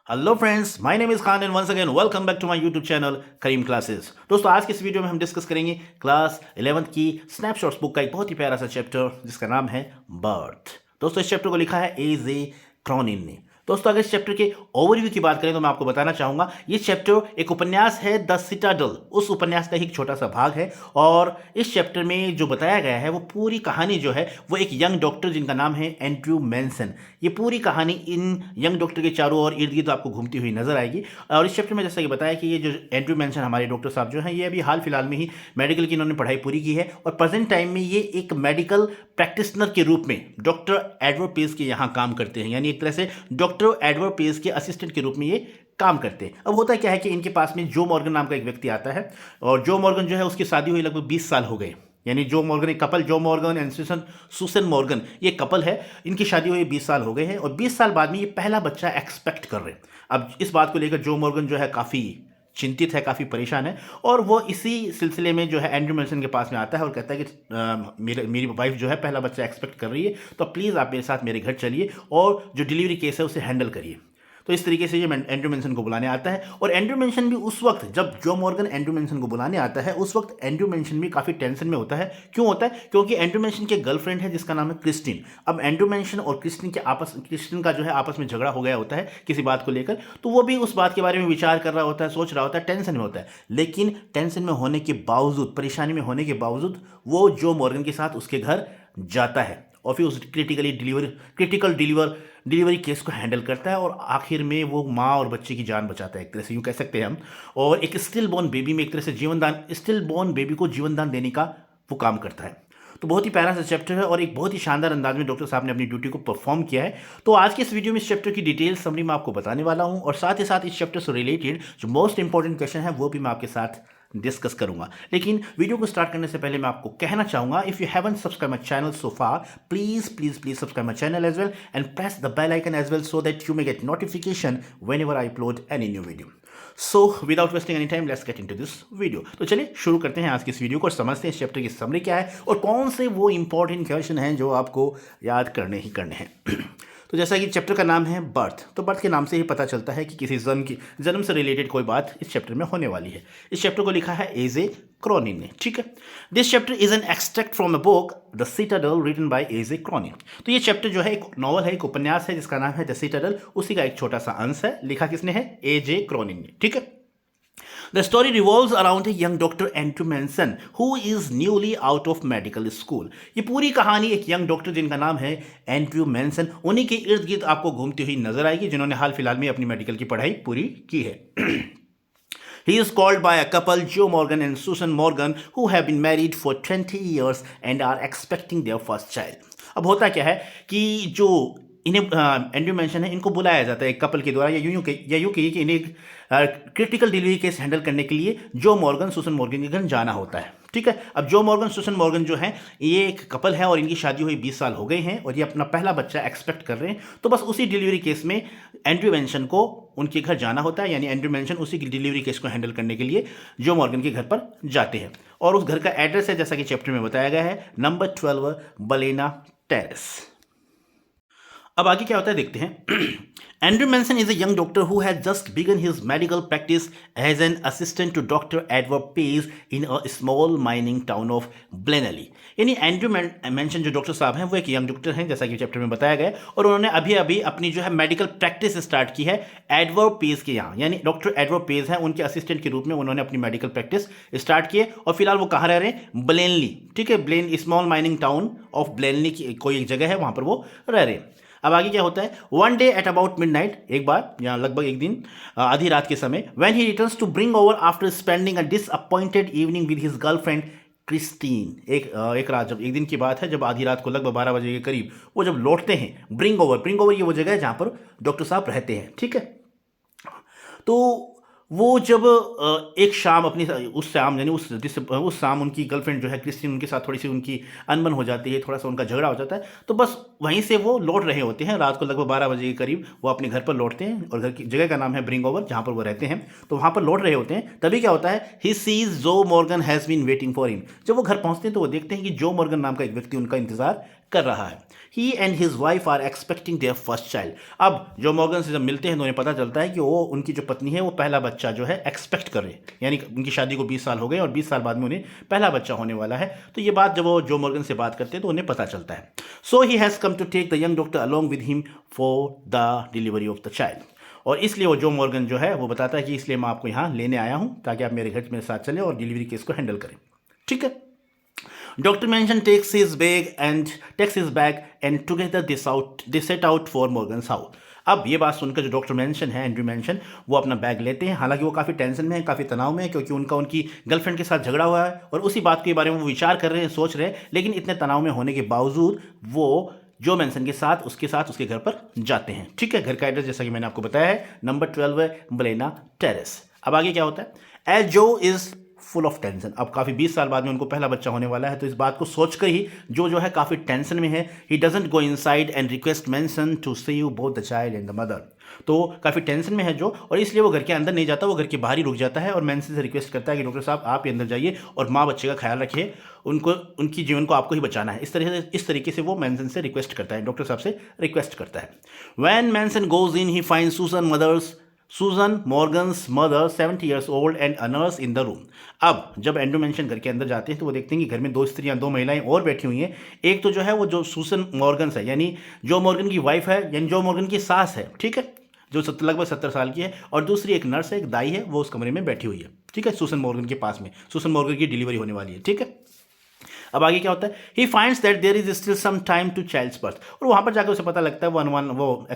Hello friends, my name is Khan and once again welcome back to my YouTube channel Karim classes. दोस्तों, आज के इस video में हम डिस्कस करेंगे क्लास 11th की स्नैपशॉट्स बुक का एक बहुत ही प्यारा सा चैप्टर जिसका नाम है बर्थ। दोस्तों, इस चैप्टर को लिखा है एजे क्रॉनिन ने। दोस्तों, अगर इस चैप्टर के ओवरव्यू की बात करें तो मैं आपको बताना चाहूंगा ये चैप्टर एक उपन्यास है द सिटाडल, उस उपन्यास का ही एक छोटा सा भाग है। और इस चैप्टर में जो बताया गया है वो पूरी कहानी जो है वो एक यंग डॉक्टर जिनका नाम है एंड्रयू मैनसन, ये पूरी कहानी इन यंग डॉक्टर के चारों ओर इर्द गिर्द आपको घूमती हुई नजर आएगी। और इस चैप्टर में जैसा कि बताया कि ये जो एंड्रयू मैनसन हमारे डॉक्टर साहब जो हैं ये अभी हाल फिलहाल में ही मेडिकल की इन्होंने पढ़ाई पूरी की है और प्रेजेंट टाइम में ये एक मेडिकल प्रैक्टिशनर के रूप में डॉक्टर एडवर्ड पेस के यहाँ काम करते हैं, यानी एक तरह से डॉक्टर एडवर्ड पेस के असिस्टेंट के रूप में ये काम करते हैं। अब होता क्या है कि इनके पास में जो मॉर्गन नाम का एक व्यक्ति आता है और जो मॉर्गन जो है उसकी शादी हुई लगभग 20 साल हो गए, यानी जो मॉर्गन एक कपल, जो मॉर्गन एंड सुसन मॉर्गन, ये कपल है, इनकी शादी हुई 20 साल हो गए हैं और 20 साल बाद में ये पहला बच्चा एक्सपेक्ट कर रहे हैं। अब इस बात को लेकर जो मॉर्गन जो है काफ़ी चिंतित है, काफ़ी परेशान है और वो इसी सिलसिले में जो है एंड्रयू मैनसन के पास में आता है और कहता है कि मेरी वाइफ जो है पहला बच्चा एक्सपेक्ट कर रही है, तो प्लीज़ आप मेरे साथ मेरे घर चलिए और जो डिलीवरी केस है उसे हैंडल करिए। तो इस तरीके से ये एंड्रयू मैनसन को बुलाने आता है और एंड्रयू मैनसन भी उस वक्त जब जो मॉर्गन एंड्रयू मैनसन को बुलाने आता है उस वक्त एंड्रयू मैनसन भी काफ़ी टेंशन में होता है। क्यों होता है? क्योंकि एंड्रयू मैनसन की गर्लफ्रेंड है जिसका नाम है क्रिस्टीन। अब एंड्रयू मैनसन और क्रिस्टीन का जो है आपस में झगड़ा हो गया होता है किसी बात को लेकर, तो वो भी उस बात के बारे में विचार कर रहा होता है, सोच रहा होता है, टेंशन में होता है। लेकिन टेंशन में होने के बावजूद, परेशानी में होने के बावजूद वो जो मॉर्गन के साथ उसके घर जाता है और फिर उस क्रिटिकल डिलीवरी केस को हैंडल करता है और आखिर में वो माँ और बच्चे की जान बचाता है, एक तरह से यूँ कह सकते हैं हम। और एक स्टिल बॉर्न बेबी में एक तरह से स्टिल बॉर्न बेबी को जीवनदान देने का वो काम करता है। तो बहुत ही प्यारा सा चैप्टर है और एक बहुत ही शानदार अंदाज में डॉक्टर साहब ने अपनी ड्यूटी को परफॉर्म किया है। तो आज के इस वीडियो में इस चैप्टर की डिटेल समरी मैं आपको बताने वाला हूँ और साथ ही साथ इस चैप्टर से रिलेटेड जो मोस्ट इंपॉर्टेंट क्वेश्चन है वो भी मैं आपके साथ डिस्कस करूंगा। लेकिन वीडियो को स्टार्ट करने से पहले मैं आपको कहना चाहूंगा, if you haven't subscribe my channel so far, please subscribe my channel as well and press the bell icon as well so that you may get notification whenever I upload any new video. So without wasting any time let's get into this video. तो चलिए शुरू करते हैं आज की इस video को और समझते हैं इस चैप्टर की समरी क्या है और कौन से वो इंपॉर्टेंट क्वेश्चन हैं जो आपको याद करने ही करने हैं। तो जैसा कि चैप्टर का नाम है बर्थ, तो बर्थ के नाम से ही पता चलता है कि किसी जन्म से रिलेटेड कोई बात इस चैप्टर में होने वाली है। इस चैप्टर को लिखा है एजे क्रॉनिन ने, ठीक है। This chapter is an extract from a book the Citadel written by AJ Cronin. तो ये चैप्टर जो है एक नॉवल है, एक उपन्यास है जिसका नाम है द सिटाडल, उसी का एक छोटा सा अंश है। लिखा किसने है? एजे क्रॉनिन ने, ठीक है। The story revolves around a young doctor Andrew Manson who is newly out of medical school। ये पूरी कहानी एक यंग डॉक्टर जिनका नाम है एंड्रयू मैनसन, उन्हीं के इर्द गिर्द आपको घूमती हुई नजर आएगी जिन्होंने हाल फिलहाल में अपनी मेडिकल की पढ़ाई पूरी की है। He is called by a couple, Joe Morgan and Susan Morgan, who have been married for 20 years and are expecting their first child। अब होता क्या है कि जो इन्हें एंड्रयू मैनसन है, इनको बुलाया जाता है एक कपल के द्वारा, या यूं कहिए कि इन्हें क्रिटिकल डिलीवरी केस हैंडल करने के लिए जो मॉर्गन सुसन मॉर्गन के घर जाना होता है, ठीक है। अब जो मॉर्गन सुसन मॉर्गन जो है ये एक कपल है और इनकी शादी हुई 20 साल हो गए हैं और ये अपना पहला बच्चा एक्सपेक्ट कर रहे हैं। तो बस उसी डिलीवरी केस में एंड्रयू मैनसन को उनके घर जाना होता है, यानी एंड्रयू मैनसन उसी डिलीवरी केस को हैंडल करने के लिए जो मॉर्गन के घर पर जाते हैं और उस घर का एड्रेस है जैसा कि चैप्टर में बताया गया है, नंबर 12 बलेना टेरेस। अब आगे क्या होता है देखते हैं। Andrew Manson is a young doctor who has just began his medical practice as an assistant to doctor Edward Page in a small mining town of Blaenelly. यानी एंड्रयू मैनसन जो doctor साहब हैं वो एक यंग डॉक्टर हैं जैसा कि chapter में बताया गया और उन्होंने अभी अभी अपनी जो है मेडिकल प्रैक्टिस स्टार्ट की है एडवर्ड पेस के यहाँ, यानी डॉक्टर एडवर्ड पेस हैं उनके असिस्टेंट के रूप में उन्होंने अपनी मेडिकल प्रैक्टिस स्टार्ट की है और फिलहाल वो कहाँ रह रहे हैं? ब्लेनली, ठीक है। स्मॉल माइनिंग टाउन ऑफ ब्लेनली की कोई एक जगह है, वहाँ पर वो रह रहे हैं। अब आगे क्या होता है? One day at about midnight, एक बार या लगभग एक दिन आधी रात के समय, when he returns to bring over after spending a disappointed evening with his girlfriend Christine. एक रात, जब एक दिन की बात है, जब आधी रात को लगभग 12 बजे के करीब वो जब लौटते हैं, ब्रिंग ओवर ये वो जगह है जहाँ पर डॉक्टर साहब रहते हैं, ठीक है। तो वो जब एक शाम अपनी उस शाम यानी उस शाम उनकी गर्लफ्रेंड जो है क्रिस्टीन, उनके साथ थोड़ी सी उनकी अनबन हो जाती है, थोड़ा सा उनका झगड़ा हो जाता है। तो बस वहीं से वो लौट रहे होते हैं, रात को लगभग 12 बजे के करीब वो अपने घर पर लौटते हैं और घर की जगह का नाम है ब्रिंग ओवर, जहाँ पर वो रहते हैं। तो वहाँ पर लौट रहे होते हैं, तभी क्या होता है? He sees Joe Morgan has been waiting for him. जब वो घर पहुँचते हैं तो वो देखते हैं कि जो मॉर्गन नाम का एक व्यक्ति उनका इंतजार कर रहा है। He and his wife are expecting their first child. अब जो मॉर्गन से जब मिलते हैं तो उन्हें पता चलता है कि वो उनकी जो पत्नी है वो पहला बच्चा जो है एक्सपेक्ट कर रहे हैं, यानी उनकी शादी को 20 साल हो गए और 20 साल बाद में उन्हें पहला बच्चा होने वाला है। तो ये बात जब वो जो मॉर्गन से बात करते हैं तो उन्हें पता चलता है। So he has come to take the young doctor along with him for the delivery of the child. और इसलिए वो जो मॉर्गन जो है वो बताता है कि इसलिए मैं आपको यहाँ लेने आया हूँ ताकि आप मेरे घर मेरे साथ चलें और डिलीवरी केस को हैंडल करें। ठीक है। Dr. Manson takes his bag and together they set out for Morgan's house. अब ये बात सुनकर जो डॉक्टर मैंसन है, एंड्रू मैंसन, वो अपना बैग लेते हैं। हालांकि वो काफ़ी टेंशन में है, काफ़ी तनाव में है, क्योंकि उनकी गर्लफ्रेंड के साथ झगड़ा हुआ है और उसी बात के बारे में वो विचार कर रहे हैं, सोच रहे हैं। लेकिन इतने तनाव में होने के बावजूद वो जो मैंसन के साथ उसके घर पर जाते हैं। ठीक है। घर का एड्रेस जैसा कि मैंने आपको बताया है नंबर 12 है ब्लेना टेरेस। अब आगे क्या होता है? एज जो इज़ फुल ऑफ टेंशन। अब काफ़ी 20 साल बाद में उनको पहला बच्चा होने वाला है, तो इस बात को सोचकर ही जो है काफ़ी टेंशन में है। He doesn't go inside and request Manson to see you both the child and the mother. तो काफ़ी टेंशन में है जो, और इसलिए वो घर के अंदर नहीं जाता, वो घर के बाहर ही रुक जाता है और मैंसन से रिक्वेस्ट करता है कि डॉक्टर साहब आप ही अंदर जाइए और माँ बच्चे का ख्याल रखिए, उनकी जीवन को आपको ही बचाना है। इस तरीके से वो मैंसन से रिक्वेस्ट करता है, डॉक्टर साहब से रिक्वेस्ट करता है। When Manson goes in he find Susan Morgan's mother 70 years old and a nurse in the room। अब जब एंड्रू मैंसन घर के अंदर जाते हैं तो वो देखते हैं कि घर में 2 स्त्रियां, 2 महिलाएं और बैठी हुई हैं। एक तो जो है वो जो सूसन मॉर्गन्स है, यानी जो मॉर्गन की वाइफ है, यानी जो मॉर्गन की सास है, ठीक है, जो लगभग 70 साल की है, और दूसरी एक नर्स है, एक दाई है, वो उस कमरे में बैठी हुई है। ठीक है, सूसन मॉर्गन के पास में। सूसन मॉर्गन की डिलीवरी होने वाली है। ठीक है। अब आगे क्या होता है? He finds that there is still some time to child's birth. और वहाँ पर जाकर उसे पता लगता है, वो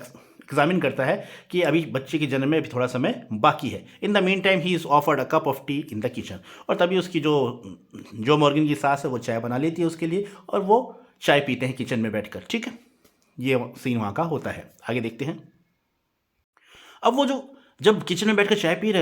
एग्जामिन करता है कि अभी बच्चे के जन्म में अभी थोड़ा समय बाकी है। In the mean time he is offered a cup of T in the kitchen. और तभी उसकी जो मॉर्गन की सास है वो चाय बना लेती है उसके लिए, और वो चाय पीते हैं किचन में बैठकर। ठीक है, ये सीन वहाँ का होता है। आगे देखते हैं। अब वो जब किचन में बैठकर चाय पी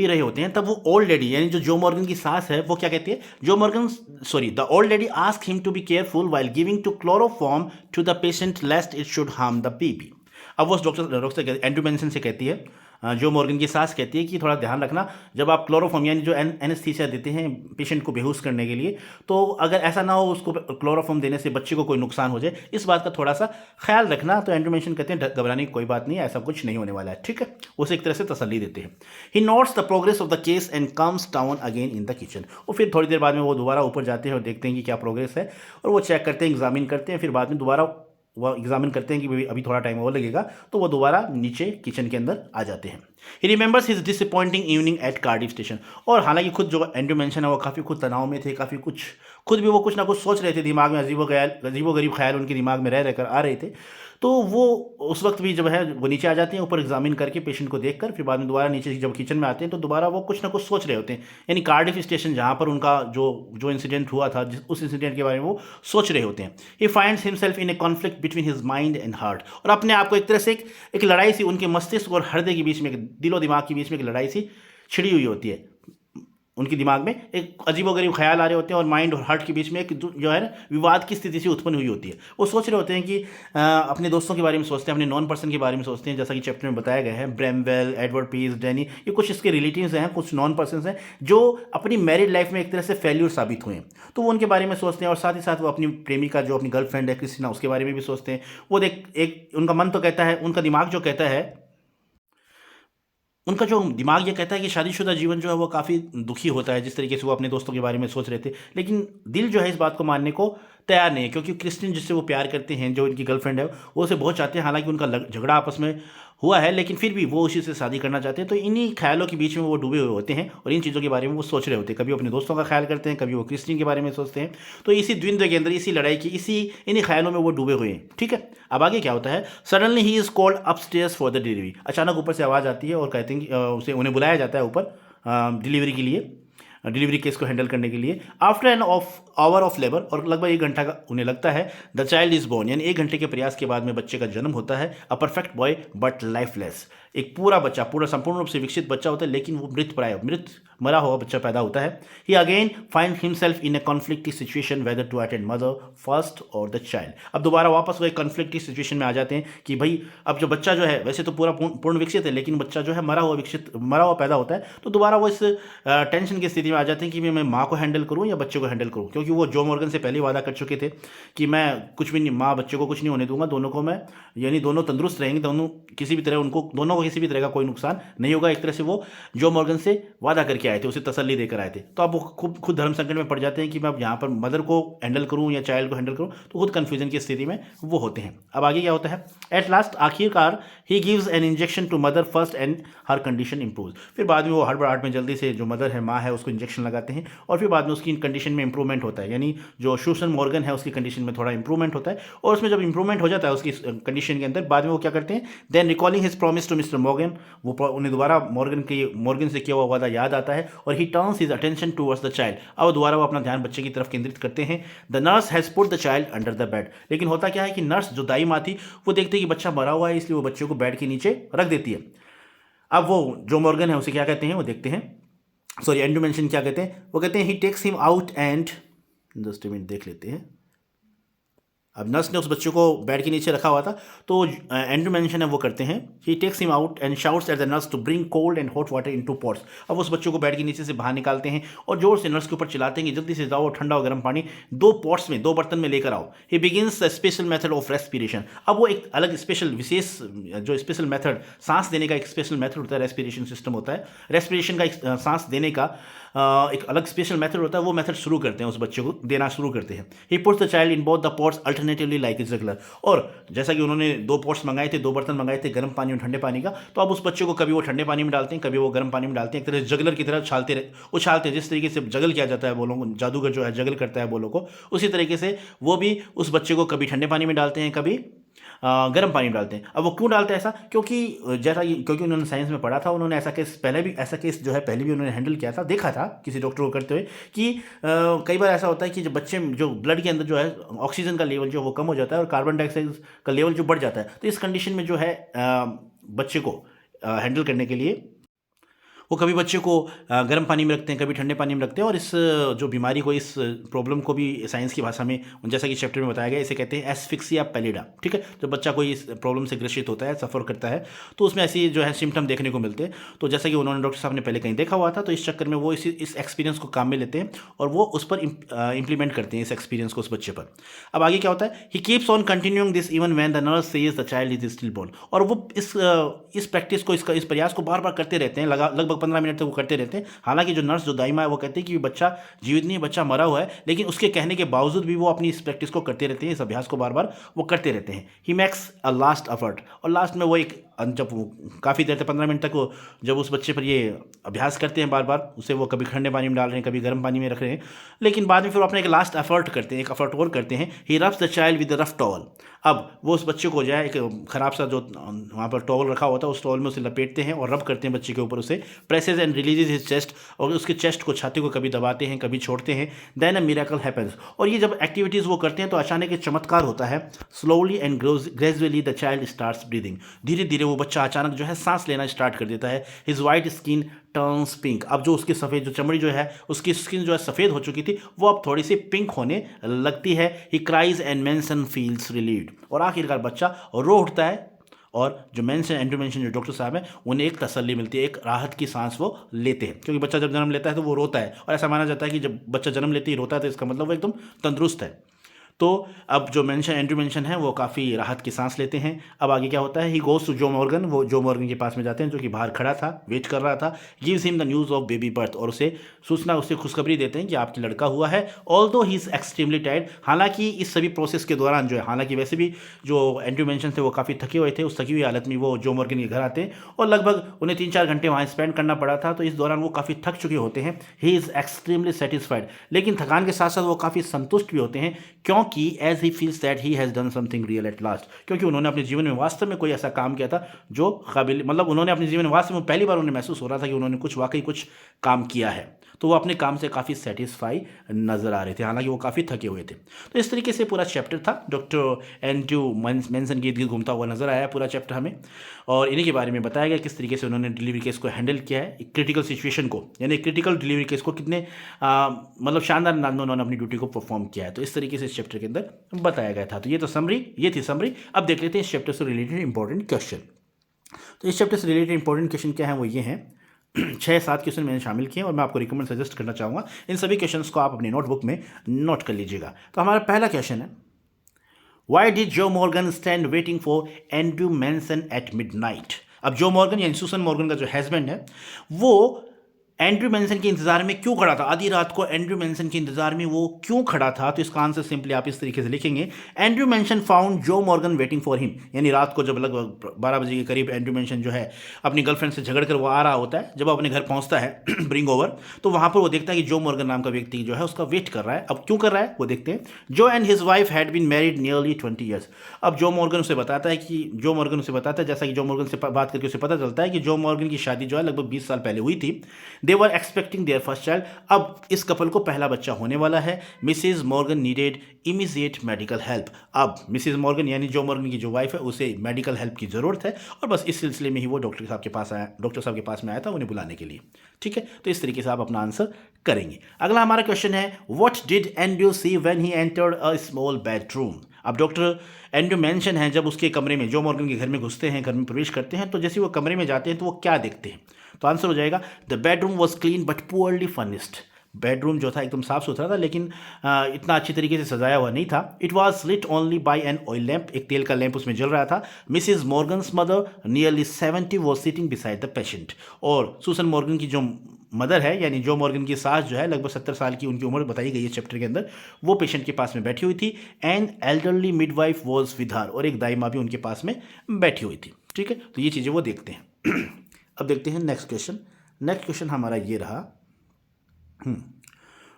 रहे होते हैं तब वो ओल्ड लेडी, यानी जो मॉर्गन की सास है, वो क्या कहती है? The old lady ask him to be careful while giving to chloroform to the patient lest it should harm the baby. अब वो डॉक्टर एंड्रू मैंसन से कहती है, जो मॉर्गन की सास कहती है कि थोड़ा ध्यान रखना, जब आप क्लोरोफॉर्म यानी जो एनेस्थीसिया देते हैं पेशेंट को बेहोश करने के लिए, तो अगर ऐसा ना हो उसको क्लोरोफॉर्म देने से बच्चे को कोई नुकसान हो जाए, इस बात का थोड़ा सा ख्याल रखना। तो एंड्रू मैंसन कहते हैं घबराने की कोई बात नहीं है, ऐसा कुछ नहीं होने वाला है। ठीक है, उसे एक तरह से तसल्ली देते हैं। He notes the progress of the case and comes down again in the kitchen. और फिर थोड़ी देर बाद में वो दोबारा ऊपर जाते हैं और देखते हैं कि क्या प्रोग्रेस है, और वो चेक करते हैं, एग्जामिन करते हैं। फिर बाद में दोबारा वो एग्जामिन करते हैं कि अभी थोड़ा टाइम और लगेगा, तो वो दोबारा नीचे किचन के अंदर आ जाते हैं। He remembers his disappointing evening at Cardiff station. और हालांकि खुद जो एंड्रू मैंसन है वो काफ़ी खुद तनाव में थे, काफ़ी खुद भी वो कुछ ना कुछ सोच रहे थे, दिमाग में अजीबो गरीब ख्याल उनके दिमाग में रहकर आ रहे थे। तो वो उस वक्त भी जब है वो नीचे आ जाते हैं, ऊपर एग्जामिन करके पेशेंट को देखकर, फिर बाद में दोबारा नीचे जब किचन में आते हैं तो दोबारा वो कुछ ना कुछ सोच रहे होते हैं। यानी कार्डिफ स्टेशन जहाँ पर उनका जो इंसिडेंट हुआ था, उस इंसिडेंट के बारे में वो सोच रहे होते हैं। He finds himself in A conflict between his mind and heart. और अपने आप को एक तरह से एक लड़ाई सी उनके मस्तिष्क और हृदय के बीच में, दिलो दिमाग के बीच में एक लड़ाई सी छिड़ी हुई होती है। उनके दिमाग में एक अजीबोगरीब ख्याल आ रहे होते हैं और माइंड और हार्ट के बीच में एक जो है ना विवाद की स्थिति से उत्पन्न हुई होती है। वो सोच रहे होते हैं कि अपने दोस्तों के बारे में सोचते हैं, अपने नॉन पर्सन के बारे में सोचते हैं, जैसा कि चैप्टर में बताया गया है। ब्रैमवेल, एडवर्ड पीस, डैनी, ये कुछ इसके रिलेटिव्स हैं, कुछ नॉन पर्सन हैं जो अपनी मैरिड लाइफ में एक तरह से फेल्यूर साबित हुए हैं, तो वो उनके बारे में सोचते हैं। और साथ ही साथ वो अपनी प्रेमिका, जो अपनी गर्लफ्रेंड है क्रिस्टीना, उसके बारे में भी सोचते हैं। वो उनका मन तो कहता है, उनका दिमाग जो कहता है, उनका जो दिमाग ये कहता है कि शादीशुदा जीवन जो है वो काफ़ी दुखी होता है, जिस तरीके से वो अपने दोस्तों के बारे में सोच रहे थे। लेकिन दिल जो है इस बात को मानने को तैयार नहीं है, क्योंकि क्रिस्टिन जिससे वो प्यार करते हैं, जो इनकी गर्लफ्रेंड है, वो उसे बहुत चाहते हैं। हालांकि उनका झगड़ा आपस में हुआ है, लेकिन फिर भी वो उसी से शादी करना चाहते हैं। तो इन्हीं ख्यालों के बीच में वो डूबे हुए होते हैं और इन चीज़ों के बारे में वो सोच रहे होते हैं। कभी अपने दोस्तों का ख्याल करते हैं, कभी वो क्रिस्टिन के बारे में सोचते हैं। तो इसी द्वंद्व के अंदर, इसी लड़ाई की, इन्हीं ख्यालों में वो डूबे हुए हैं। ठीक है, अब आगे क्या होता है? Suddenly he is called upstairs for the delivery. अचानक ऊपर से आवाज़ आती है और कहते हैं कि उन्हें बुलाया जाता है ऊपर डिलीवरी के लिए, डिलीवरी केस को हैंडल करने के लिए। After an hour of labour, और लगभग 1 घंटा का उन्हें लगता है, द चाइल्ड इज बोर्न, यानी 1 घंटे के प्रयास के बाद में बच्चे का जन्म होता है। A perfect boy but lifeless, एक पूरा बच्चा, पूरा संपूर्ण रूप से विकसित बच्चा होता है, लेकिन वो मृत मरा हुआ बच्चा पैदा होता है। He again find himself in a conflictive situation whether to attend mother first और द चाइल्ड। अब दोबारा वापस वो एक कॉन्फ्लिक्टिव सिचुएशन में आ जाते हैं कि भाई अब जो बच्चा जो है वैसे तो पूरा पूर्ण विकसित है, लेकिन बच्चा जो है मरा हुआ पैदा होता है, तो दोबारा वो इस टेंशन की स्थिति में आ जाते हैं कि मैं माँ को हैंडल करूँ या बच्चे को हैंडल करूँ, क्योंकि वो जो मॉर्गन से पहले वादा कर चुके थे कि मैं कुछ भी नहीं, माँ बच्चे को कुछ नहीं होने दूंगा, दोनों को मैं, यानी दोनों तंदुरुस्त रहेंगे, दोनों किसी भी तरह उनको दोनों को किसी भी तरह का कोई नुकसान नहीं होगा। एक तरह से वो जो मॉर्गन से वादा करके आए थे, उसे तसल्ली देकर आए थे। तो अब वो खुद धर्म संकट में पड़ जाते हैं कि मैं अब यहाँ पर मदर को हैंडल करूँ या चाइल्ड को हैंडल करूँ, तो खुद कन्फ्यूजन की स्थिति में वो होते हैं। अब आगे क्या होता है, एट लास्ट आखिरकार he gives an injection to mother first and her condition improve. फिर बाद में वो हड़बड़ाहट में जल्दी से जो मदर है, माँ है, उसको इंजेक्शन लगाते हैं और फिर बाद में उसकी कंडीशन में इंप्रूवमेंट होता है, यानी जो सूसन मॉर्गन है उसकी कंडीशन में थोड़ा इंप्रूवमेंट होता है। और उसमें जब इंप्रूवमेंट हो जाता है उसकी कंडीशन के अंदर, बाद में वो क्या करते हैं, then recalling his promise to mister Morgan, वो उन्हें दोबारा मॉर्गन से किया हुआ वादा याद आता है और ही turns his attention towards the child. अब दोबारा वो अपना ध्यान बच्चे की तरफ केंद्रित करते हैं। The nurse has put the child under the bed. लेकिन होता क्या है कि नर्स जो दाई माँ थी वो देखती है कि बच्चा मरा हुआ है, इसलिए वो बच्चे को बेड के नीचे रख देती है। अब वो जो मॉर्गन है उसे क्या कहते हैं, वो देखते हैं, सॉरी एंड्रू मेंशन क्या कहते हैं, वो कहते हैं he takes him out and, just minute देख लेते हैं। अब नर्स ने उस बच्चे को बेड के नीचे रखा हुआ था, तो एंड्रू मेंशन है वो करते हैं, he takes him out and shouts at the nurse to bring cold and hot water into pots. अब उस बच्चे को बेड के नीचे से बाहर निकालते हैं और जोर से नर्स के ऊपर चिल्लाते हैं कि जल्दी से जाओ ठंडा और गर्म पानी 2 पॉट्स में, 2 बर्तन में लेकर आओ। He begins the special method of respiration. अब वो एक अलग विशेष जो स्पेशल मेथड, सांस देने का एक स्पेशल मेथड होता है, रेस्पिरेशन सिस्टम होता है, रेस्पिरेशन का एक सांस देने का एक अलग स्पेशल मेथड होता है, वो मेथड शुरू करते हैं, उस बच्चे को देना शुरू करते हैं। He puts the child in both the pots alternatively like a juggler. और जैसा कि उन्होंने 2 पॉट्स मंगाए थे, 2 बर्तन मंगाए थे, गर्म पानी और ठंडे पानी का, तो अब उस बच्चे को कभी वो ठंडे पानी में डालते हैं, कभी वो गर्म पानी में डालते हैं, एक तरह से जगलर की तरह उछालते हैं। जिस तरीके से जगल किया जाता है बोलों को, जादूगर जो है जगल करता है बोलों को, उसी तरीके से वो भी उस बच्चे को कभी ठंडे पानी में डालते हैं, कभी गर्म पानी में डालते हैं। अब वो क्यों डालते हैं ऐसा, क्योंकि उन्होंने साइंस में पढ़ा था, उन्होंने ऐसा केस जो है पहले भी उन्होंने हैंडल किया था, देखा था किसी डॉक्टर को करते हुए कि कई बार ऐसा होता है कि जब बच्चे जो ब्लड के अंदर जो है ऑक्सीजन का लेवल जो वो कम हो जाता है और कार्बन डाइऑक्साइड का लेवल जो बढ़ जाता है, तो इस कंडीशन में जो है बच्चे को हैंडल करने के लिए वो कभी बच्चे को गर्म पानी में रखते हैं, कभी ठंडे पानी में रखते हैं। और इस जो बीमारी को, इस प्रॉब्लम को भी साइंस की भाषा में, जैसा कि चैप्टर में बताया गया, इसे कहते हैं एस्फिक्सिया पैलिडा। ठीक है, जब बच्चा कोई इस प्रॉब्लम से ग्रसित होता है, सफ़र करता है, तो उसमें ऐसी जो है सिम्टम देखने को मिलते हैं। तो जैसा कि उन्होंने डॉक्टर साहब ने पहले कहीं देखा हुआ था, तो इस चक्कर में वो इस एक्सपीरियंस को काम में लेते हैं और वो उस पर इंप्लीमेंट करते हैं इस एक्सपीरियंस को उस बच्चे पर। अब आगे क्या होता है, he keeps on continuing this even when the nurse says the child is still born. और वो इस प्रैक्टिस को, इस प्रयास को बार बार करते रहते हैं, लगभग 15 मिनट तक वो करते रहते हैं। हालांकि जो नर्स, जो दाइमा है, वो कहते हैं कि बच्चा जीवित नहीं है, बच्चा मरा हुआ है, लेकिन उसके कहने के बावजूद भी वो अपनी इस प्रैक्टिस को करते रहते हैं, इस अभ्यास को बार बार वो करते रहते हैं। He makes a last effort, और लास्ट में वो एक, जब वो काफ़ी देर तक 15 मिनट तक वो जब उस बच्चे पर ये अभ्यास करते हैं बार बार, उसे वो कभी ठंडे पानी में डाल रहे हैं, कभी गर्म पानी में रख रहे हैं, लेकिन बाद में फिर वो अपना एक लास्ट एफर्ट करते हैं, एक एफर्ट और करते हैं। He rubs the child with the rough towel. अब वो उस बच्चे को जो है एक ख़राब सा जो वहाँ पर टॉवल रखा होता है, उस टॉवल में उसे लपेटते हैं और रब करते हैं बच्चे के ऊपर, उसे presses and releases his chest, और उसके चेस्ट को, छाती को कभी दबाते हैं, कभी छोड़ते हैं। Then a miracle happens. और ये जब एक्टिविटीज़ वो करते हैं तो अचानक एक चमत्कार होता है। Slowly and gradually the child starts breathing. धीरे धीरे वो बच्चा अचानक जो है सांस लेना स्टार्ट कर देता है। His white skin turns pink. अब जो उसकी सफ़ेद जो चमड़ी जो है, उसकी स्किन जो है सफ़ेद हो चुकी थी, वो अब थोड़ी सी पिंक होने लगती है। ही cries and mention feels relieved. और आखिरकार बच्चा रो उठता है और जो एंड्रू मेंशन जो डॉक्टर साहब हैं, उन्हें एक तसल्ली मिलती है, एक राहत की सांस वो लेते हैं। क्योंकि बच्चा जब जन्म लेता है तो वो रोता है, और ऐसा माना जाता है कि जब बच्चा जन्म लेते ही रोता है तो इसका मतलब वो एकदम तंदुरुस्त है। तो अब जो एंड्रू मेंशन है वो काफ़ी राहत की सांस लेते हैं। अब आगे क्या होता है, ही गोज टू जो मॉर्गन। वो जो मॉर्गन के पास में जाते हैं, जो कि बाहर खड़ा था, वेट कर रहा था। Gives him the news of baby birth. और उसे खुशखबरी देते हैं कि आपकी लड़का हुआ है। Although he is extremely tired. हालांकि इस सभी प्रोसेस के दौरान जो है, हालांकि वैसे भी जो एंड्रू मेंशन थे वो काफ़ी थके हुए थे, उस थकी हुई हालत में वो जो मॉर्गन के घर आते हैं और लगभग उन्हें 3-4 घंटे वहाँ स्पेंड करना पड़ा था। तो इस दौरान वो काफ़ी थक चुके होते हैं। He is extremely satisfied. लेकिन थकान के साथ साथ वो काफ़ी संतुष्ट भी होते हैं, क्योंकि क्योंकि as he feels that he has done something real at last, क्योंकि उन्होंने अपने जीवन में वास्तव में कोई ऐसा काम किया था जो काबिल, मतलब उन्होंने अपने जीवन में वास्तव में पहली बार उन्हें महसूस हो रहा था कि उन्होंने कुछ काम किया है, तो वो अपने काम से काफ़ी सेटिस्फाई नज़र आ रहे थे, हालांकि वो काफ़ी थके हुए थे। तो इस तरीके से पूरा चैप्टर था। डॉक्टर एंड्रयू मेंसन की इर्द गिर्द घूमता हुआ नजर आया पूरा चैप्टर हमें, और इन्हीं के बारे में बताया गया किस तरीके से उन्होंने डिलीवरी केस को हैंडल किया है, एक क्रिटिकल सिचुएशन को, यानी क्रिटिकल डिलीवरी केस को कितने मतलब शानदार अंदाज में उन्होंने अपनी ड्यूटी को परफॉर्म किया है। तो इस तरीके से इस चैप्टर के अंदर बताया गया था। तो ये थी समरी। अब देख लेते हैं इस चैप्टर से रिलेटेड इंपॉर्टेंट क्वेश्चन। तो इस चैप्टर से रिलेटेड इंपॉर्टेंट क्वेश्चन क्या है, वो ये हैं 6-7 क्वेश्चन मैंने शामिल किए और मैं आपको रिकमेंड सजेस्ट करना चाहूँगा, इन सभी क्वेश्चंस को आप अपनी नोटबुक में नोट कर लीजिएगा। तो हमारा पहला क्वेश्चन है, why did Joe Morgan stand waiting for Andrew Manson at midnight. अब जो मॉर्गन यानी सुसन मॉर्गन का जो हस्बैंड है वो एंड्रयू मेंसन के इंतजार में क्यों खड़ा था, आधी रात को एंड्रयू मेंसन के इंतजार में वो क्यों खड़ा था। तो इसका आंसर सिंपली आप इस तरीके से लिखेंगे, एंड्रयू मेंसन फाउंड जो मॉर्गन वेटिंग फॉर हिम, यानी रात को जब लगभग 12 बजे के करीब एंड्रयू मेंसन जो है अपनी गर्लफ्रेंड से झगड़ कर वो आ रहा होता है, जब वो अपने घर पहुंचता है ब्रिंग ओवर, तो वहां पर वो देखता है कि जो मॉर्गन नाम का व्यक्ति जो है उसका वेट कर रहा है। अब क्यों कर रहा है वो देखते हैं। Joe and his wife had been married nearly 20 years. अब जो मॉर्गन उसे बताता है जैसा कि जो मॉर्गन से बात करके उसे पता चलता है कि जो मॉर्गन की शादी जो है लगभग 20 साल पहले हुई थी। They were expecting their first child. अब इस कपल को पहला बच्चा होने वाला है। Mrs Morgan needed immediate medical help. अब मिसेज मॉर्गन यानी जो मॉर्गन की जो वाइफ है उसे मेडिकल हेल्प की ज़रूरत है, और बस इस सिलसिले में ही वो डॉक्टर साहब के पास में आया था उन्हें बुलाने के लिए। ठीक है, तो इस तरीके से आप अपना आंसर करेंगे। अगला हमारा क्वेश्चन है, what did Andrew see when he entered a small bedroom. अब डॉक्टर एंड्रयू मेंशन है जब उसके कमरे में जो मॉर्गन के घर में घुसते हैं, घर में प्रवेश करते हैं, तो जैसे वो कमरे में जाते हैं तो वो क्या देखते हैं। तो आंसर हो जाएगा, the bedroom was clean but poorly furnished. Bedroom जो था एकदम साफ सुथरा था लेकिन इतना अच्छी तरीके से सजाया हुआ नहीं था। It was lit only by an oil lamp, एक तेल का लैंप उसमें जल रहा था। Missus Morgan's mother nearly 70 was sitting beside the patient. और सुसन मॉर्गन की जो मदर है यानी जो मॉर्गन की सास जो है लगभग 70 साल की उनकी उम्र बताई गई है चैप्टर के अंदर, वो पेशेंट के पास में बैठी हुई थी। And elderly midwife was with her, और एक दाई माँ भी उनके पास में बैठी हुई थी। ठीक है, तो ये चीज़ें वो देखते हैं। अब देखते हैं नेक्स्ट क्वेश्चन हमारा ये रहा,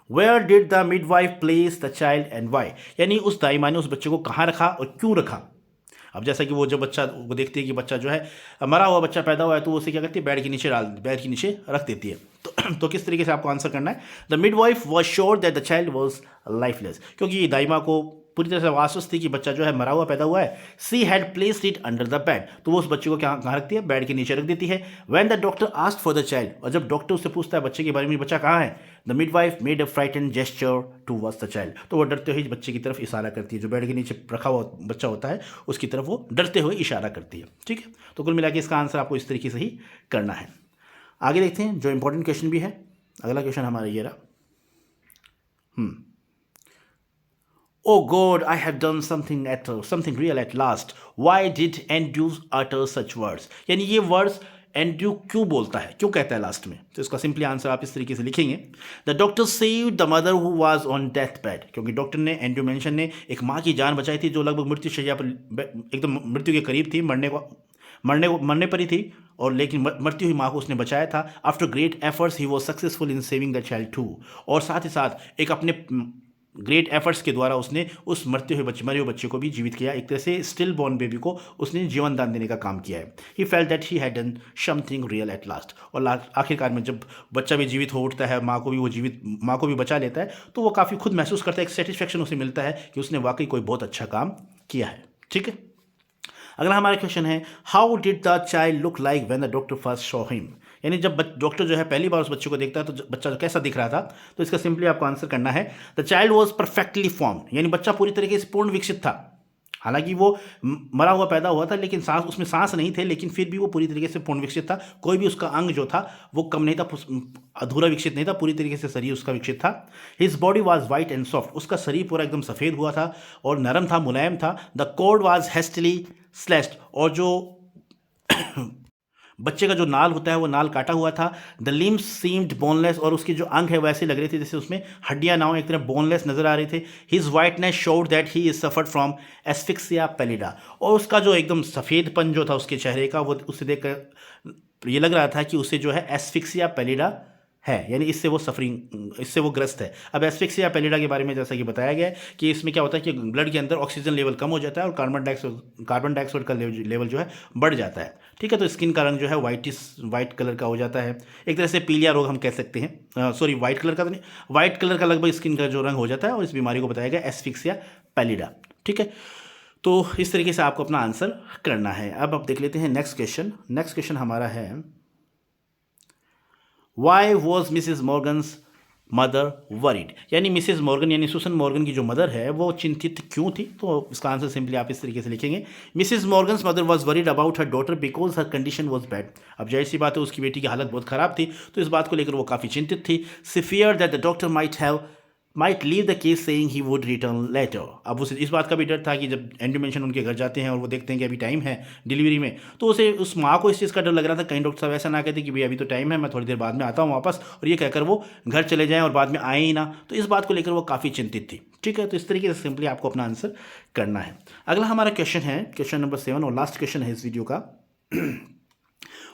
where did the midwife place the child and why, यानी उस दाई माँ ने उस बच्चे को कहाँ रखा और क्यों रखा। अब जैसा कि वो जब बच्चा वो देखती है कि बच्चा जो है मरा हुआ बच्चा पैदा हुआ है, तो वो उसे क्या करती है, बेड के नीचे रख देती है। तो किस तरीके से आपको आंसर करना है, the midwife was sure that the child was lifeless, क्योंकि दाई माँ को पूरी तरह से आश्वस्त थी कि बच्चा जो है मरा हुआ पैदा हुआ है। She had placed it under the bed, तो वो उस बच्चे को कहाँ रखती है, बेड के नीचे रख देती है। When the doctor asked for the child, और जब डॉक्टर उससे पूछता है बच्चे के बारे में, बच्चा कहाँ है, the midwife made a frightened gesture towards the child, तो वो डरते हुए बच्चे की तरफ इशारा करती है। जो बेड के नीचे रखा हुआ बच्चा होता है उसकी तरफ वो डरते हुए इशारा करती है। ठीक है, तो कुल मिला के इसका आंसर आपको इस तरीके से ही करना है। आगे देखते हैं जो इंपॉर्टेंट क्वेश्चन भी है। अगला क्वेश्चन हमारा ये रहा, Oh God, I have done something real at last. Why did Andrew utter such words? यानी ये वर्ड्स एंड्रयू क्यों बोलता है, क्यों कहता है लास्ट में। तो इसका सिंपली आंसर आप इस तरीके से लिखेंगे, the doctor saved the mother who was on death bed, क्योंकि डॉक्टर ने एंड्रयू मेंशन ने एक माँ की जान बचाई थी जो लगभग मृत्यु शैया पर एकदम मृत्यु के करीब थी, मरने पर ही थी, और लेकिन मरती हुई माँ को उसने बचाया था। After great efforts he was successful in saving the child too, और साथ ही साथ एक अपने ग्रेट एफर्ट्स के द्वारा उसने उस मरे हुए बच्चे को भी जीवित किया। एक तरह से स्टिल बॉर्न बेबी को उसने जीवन दान देने का काम किया है। He felt that he had done something real at last, और आखिरकार में जब बच्चा भी जीवित हो उठता है, माँ को भी बचा लेता है, तो वो काफ़ी खुद महसूस करता है, एक सेटिस्फैक्शन उसे मिलता है कि उसने वाकई कोई बहुत अच्छा काम किया है। ठीक है, अगला हमारा क्वेश्चन है, how did the child look like when the doctor first saw him, यानी जब डॉक्टर जो है पहली बार उस बच्चे को देखता है तो बच्चा कैसा दिख रहा था। तो इसका सिंपली आपको आंसर करना है, the child was perfectly formed, यानी बच्चा पूरी तरीके से पूर्ण विकसित था। हालांकि वो मरा हुआ पैदा हुआ था लेकिन उसमें सांस नहीं थे, लेकिन फिर भी वो पूरी तरीके से पूर्ण विकसित था। कोई भी उसका अंग जो था वो कम नहीं था, अधूरा विकसित नहीं था, पूरी तरीके से शरीर उसका विकसित था। His body was white and soft, उसका शरीर पूरा एकदम सफ़ेद हुआ था और नरम था, मुलायम था। The cord was hastily slashed, और जो बच्चे का जो नाल होता है वो नाल काटा हुआ था। द लिम्स सीम्ड बोनलेस, और उसके जो अंग है वैसे लग रहे थे जैसे उसमें हड्डियां ना हो, एक तरह बोनलेस नजर आ रहे थे। His whiteness showed that he is suffered from asphyxia pallida, और उसका जो एकदम सफ़ेदपन जो था उसके चेहरे का, वो उससे देखकर ये लग रहा था कि उसे जो है एस्फिक्सिया पैलिडा है, यानी इससे वो सफरिंग, इससे वो ग्रस्त है। अब एस्फिक्सिया पैलिडा के बारे में जैसा कि बताया गया है कि इसमें क्या होता है कि ब्लड के अंदर ऑक्सीजन लेवल कम हो जाता है और कार्बन डाइऑक्साइड का लेवल जो है बढ़ जाता है। ठीक है, तो स्किन का रंग जो है वाइट कलर का हो जाता है, एक तरह से पीलिया रोग हम कह सकते हैं। सॉरी, वाइट कलर का तो नहीं, वाइट कलर का लगभग स्किन का जो रंग हो जाता है, और इस बीमारी को बताया गया एस्फिक्सिया पैलिडा। ठीक है, तो इस तरीके से आपको अपना आंसर करना है। अब आप देख लेते हैं नेक्स्ट क्वेश्चन। नेक्स्ट क्वेश्चन हमारा है, why was Mrs Morgan's mother worried, यानी मिसिज मॉर्गन यानी सुसन मॉर्गन की जो मदर है वो चिंतित क्यों थी। तो इसका आंसर सिंपली आप इस तरीके से लिखेंगे, Mrs Morgan's mother was worried about her daughter because her condition was bad. अब जाहिर सी बात है, उसकी बेटी की हालत बहुत ख़राब थी, तो इस बात को लेकर वो काफ़ी चिंतित थी। She fear that the doctor might leave the case saying he would return later. अब उसे इस बात का भी डर था कि जब एंड्रू मेंशन उनके घर जाते हैं और वो देखते हैं कि अभी टाइम है डिलीवरी में, तो उसे, उस माँ को इस चीज़ का डर लग रहा था कहीं डॉक्टर साहब ऐसा ना कहते कि भाई अभी तो टाइम है, मैं थोड़ी देर बाद में आता हूँ वापस, और ये कहकर वो घर चले जाएँ और बाद में आए ही ना। तो इस बात को लेकर वो काफ़ी चिंतित थी। ठीक है, तो इस तरीके से सिंपली आपको अपना आंसर करना है। अगला हमारा क्वेश्चन है, क्वेश्चन नंबर 7 और लास्ट क्वेश्चन है इस वीडियो का।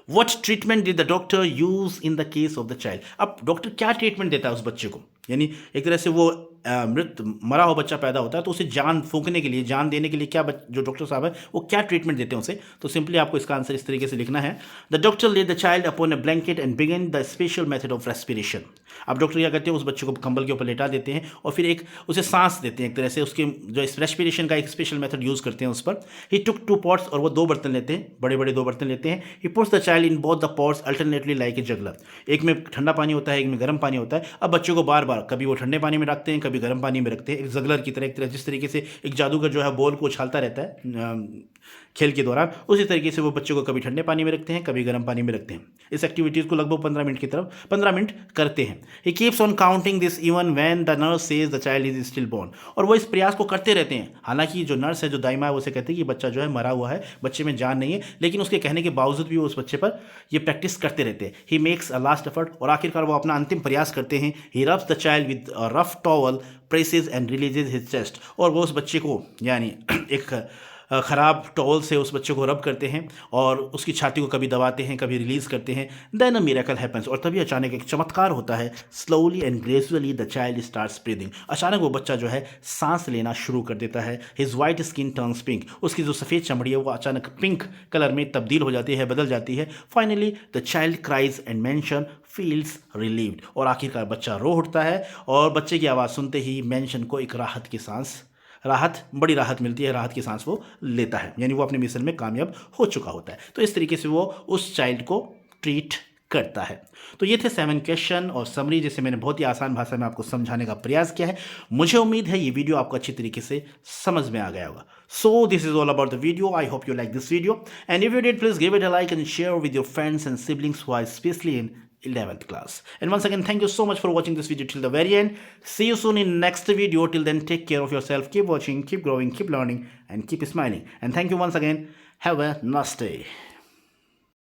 What treatment did the doctor use in the case of the child? अब डॉक्टर क्या ट्रीटमेंट देता है उस बच्चे को, यानी एक तरह से वो मरा हुआ बच्चा पैदा होता है, तो उसे जान फूंकने के लिए, जान देने के लिए क्या जो डॉक्टर साहब है वो क्या ट्रीटमेंट देते हैं उसे। तो सिंपली आपको इसका आंसर इस तरीके से लिखना है, the doctor laid the child upon a blanket and begin the special method of respiration. अब डॉक्टर क्या करते हैं, उस बच्चे को कंबल के ऊपर लेटा देते हैं और फिर एक उसे सांस देते हैं, एक तरह से उसके जो रेस्पिरेशन का एक स्पेशल मेथड यूज़ करते हैं उस पर। ही टुक 2 पॉट्स, और वो 2 बर्तन लेते हैं, बड़े बड़े 2 बर्तन लेते हैं। He puts the child in both the pots alternately like a juggler, एक में ठंडा पानी होता है, एक में गर्म पानी होता है। अब बच्चों को बार बार कभी वो ठंडे पानी में रखते हैं, कभी गर्म पानी में रखते हैं, एक जगलर की तरह, एक तरह जिस तरीके से एक जादूगर जो है बॉल को उछालता रहता है खेल के दौरान, उसी तरीके से वो बच्चों को कभी ठंडे पानी में रखते हैं, कभी गर्म पानी में रखते हैं। इस एक्टिविटीज़ को लगभग 15 मिनट करते हैं। He keeps on counting this even when the nurse says the child is still born, और वो इस प्रयास को करते रहते हैं। हालांकि जो नर्स है, जो दाइमा है, वो उसे कहती है कि बच्चा जो है मरा हुआ है, बच्चे में जान नहीं है, लेकिन उसके कहने के बावजूद भी वो उस बच्चे पर ये प्रैक्टिस करते रहते हैं। He makes a last effort, और आखिरकार वो अपना अंतिम प्रयास करते हैं। He rubs the child with a rough towel, presses and releases his chest, और वो उस बच्चे को यानी एक ख़राब टॉवल से उस बच्चे को रब करते हैं और उसकी छाती को कभी दबाते हैं, कभी रिलीज़ करते हैं। देन अ मिरेकल हैपेंस, और तभी अचानक एक चमत्कार होता है। Slowly and gradually the child starts breathing, अचानक वो बच्चा जो है सांस लेना शुरू कर देता है। His white skin turns pink, उसकी जो सफ़ेद चमड़ी है वो अचानक पिंक कलर में तब्दील हो जाती है, बदल जाती है। Finally the child cries and mention feels relieved, और आखिरकार बच्चा रो उठता है और बच्चे की आवाज़ सुनते ही मेंशन को एक बड़ी राहत मिलती है, राहत की सांस वो लेता है, यानी वो अपने मिशन में कामयाब हो चुका होता है। तो इस तरीके से वो उस चाइल्ड को ट्रीट करता है। तो ये थे 7 क्वेश्चन और समरी, जिसे मैंने बहुत ही आसान भाषा में आपको समझाने का प्रयास किया है। मुझे उम्मीद है ये वीडियो आपको अच्छी तरीके से समझ में आ गया होगा। So this is all about the video. I hope you like this video, and if you did, please give it a like and share with your friends and siblings who are especially in 11th class. And once again, thank you so much for watching this video till the very end. See you soon in next video. Till then, take care of yourself. Keep watching, keep growing, keep learning, and keep smiling. And thank you once again. Have a nice day.